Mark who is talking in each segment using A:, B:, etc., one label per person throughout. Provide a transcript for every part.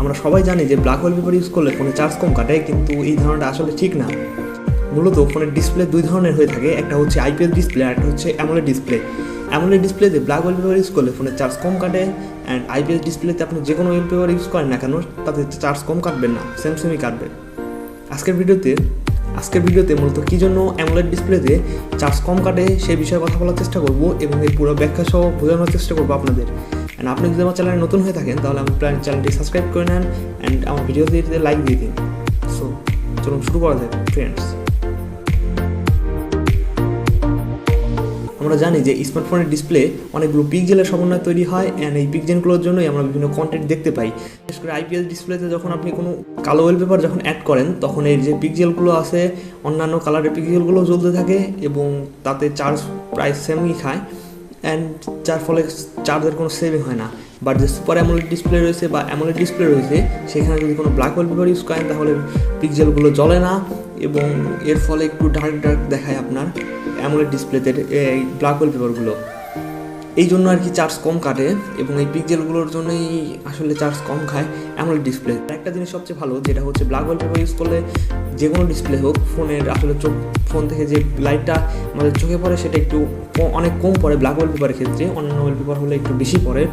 A: আমরা সবাই জানি যে ব্ল্যাক ওয়ালপেপার ইউজ করলে ফোনে চার্জ কম কাটে, কিন্তু এই ধারণাটা আসলে ঠিক না। মূলত ফোনের ডিসপ্লে দুই ধরনের হয়ে থাকে, একটা হচ্ছে আইপিএস ডিসপ্লে আর একটা হচ্ছে অ্যামোলেড ডিসপ্লে। অ্যামোলেড ডিসপ্লেতে ব্ল্যাক ওয়ালপেপার ইউজ করলে ফোনের চার্জ কম কাটে, অ্যান্ড আইপিএস ডিসপ্লেতে আপনি যে কোনো ওয়ালপেপার ইউজ করেন না কেন তাতে চার্জ কম কাটবেন না, সেমই কাটবে। আজকের ভিডিওতে মূলত কী জন্য অ্যামোলেড ডিসপ্লেতে চার্জ কম কাটে সেই বিষয়ে কথা বলার চেষ্টা করব এবং এই পুরো ব্যাখ্যা সহ বোঝানোর চেষ্টা করবো আপনাদের। অ্যান্ড আপনি যদি আমার চ্যানেলে নতুন হয়ে থাকেন তাহলে আমার চ্যানেলটি সাবস্ক্রাইব করে নেন অ্যান্ড আমার ভিডিওতে লাইক দিয়ে দিন। সো চলুন শুরু করা যাক ফ্রেন্ডস। আমরা জানি যে স্মার্টফোনের ডিসপ্লে অনেকগুলো পিক্সেলের সমন্বয়ে তৈরি হয়, অ্যান্ড এই পিক্সেলগুলোর জন্যই আমরা বিভিন্ন কন্টেন্ট দেখতে পাই। বিশেষ করে আইপিএস ডিসপ্লেতে যখন আপনি কোনো কালো ওয়ালপেপার যখন অ্যাড করেন তখন এই যে পিক্সেলগুলো আছে অন্যান্য কালারের পিক্সেলগুলো জ্বলতে থাকে এবং তাতে চার্জ প্রায় সেমই খায়, অ্যান্ড যার ফলে চার্জের কোনো সেভিং হয় না। বাট যে সুপার অ্যামোলেড ডিসপ্লে রয়েছে বা অ্যামোলেড ডিসপ্লে রয়েছে সেখানে যদি কোনো ব্ল্যাক ওয়ালপেপার ইউজ করেন তাহলে পিক্সেলগুলো জ্বলে না এবং এর ফলে একটু ডার্ক দেখায় আপনার অ্যামোলেড ডিসপ্লেতে এই ব্ল্যাক ওয়ালপেপারগুলো। এই জন্য আর কি চার্জ কম কাটে এবং এই পিক্সেলগুলোর জন্যই আসলে চার্জ কম খায় অ্যামোলেড ডিসপ্লে। একটা জিনিস সবচেয়ে ভালো যেটা হচ্ছে ব্ল্যাক ওয়ালপেপার ইউজ করলে যে কোনো ডিসপ্লে হোক ফোনের আসলে ফোন থেকে যে লাইটটা আমাদের চোখে পড়ে সেটা একটু অনেক কম পড়ে ব্ল্যাক ওয়ালপেপারের ক্ষেত্রে, অন্যান্য ওয়ালপেপার হলে একটু বেশি পড়ে,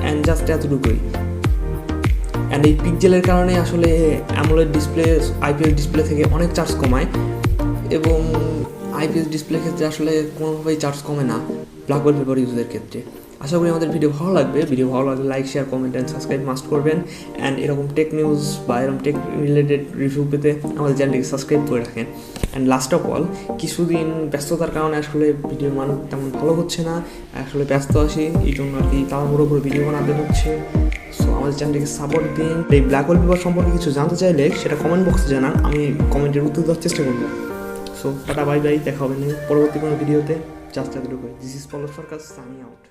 A: অ্যান্ড জাস্ট এতটুকুই। অ্যান্ড এই পিক্সেলের কারণে আসলে অ্যামোলেড ডিসপ্লে আইপিএস ডিসপ্লে থেকে অনেক চার্জ কমায় এবং আইপিএস ডিসপ্লের ক্ষেত্রে আসলে কোনোভাবেই চার্জ কমে না ব্ল্যাক ওয়ালপেপার ইউজের ক্ষেত্রে। আশা করি আমাদের ভিডিও ভালো লাগবে like share comment and subscribe must করবেন, অ্যান্ড এরকম টেক নিউজ বা এরকম টেক রিলেটেড রিভিউ পেতে আমাদের চ্যানেলটিকে সাবস্ক্রাইব করে রাখেন। অ্যান্ড লাস্ট অফ অল, কিছুদিন ব্যস্ততার কারণে আসলে ভিডিওর মান তেমন ভালো হচ্ছে না, আসলে ব্যস্ত আছি এই জন্য আর কি তাড়াহুড়ো করে ভিডিও বানাতে হচ্ছে। সো আমাদের চ্যানেলটিকে সাপোর্ট দিন। এই ব্ল্যাক ওয়ালপেপার সম্পর্কে কিছু জানতে চাইলে সেটা কমেন্ট বক্সে জানান, আমি কমেন্টের উত্তর দেওয়ার চেষ্টা করবো। সো টাটা বাই বাই, দেখা হবে পরবর্তী কোনো ভিডিওতে। জাস্ট এতটুকুই। This is Pallab Sarkar, signing out.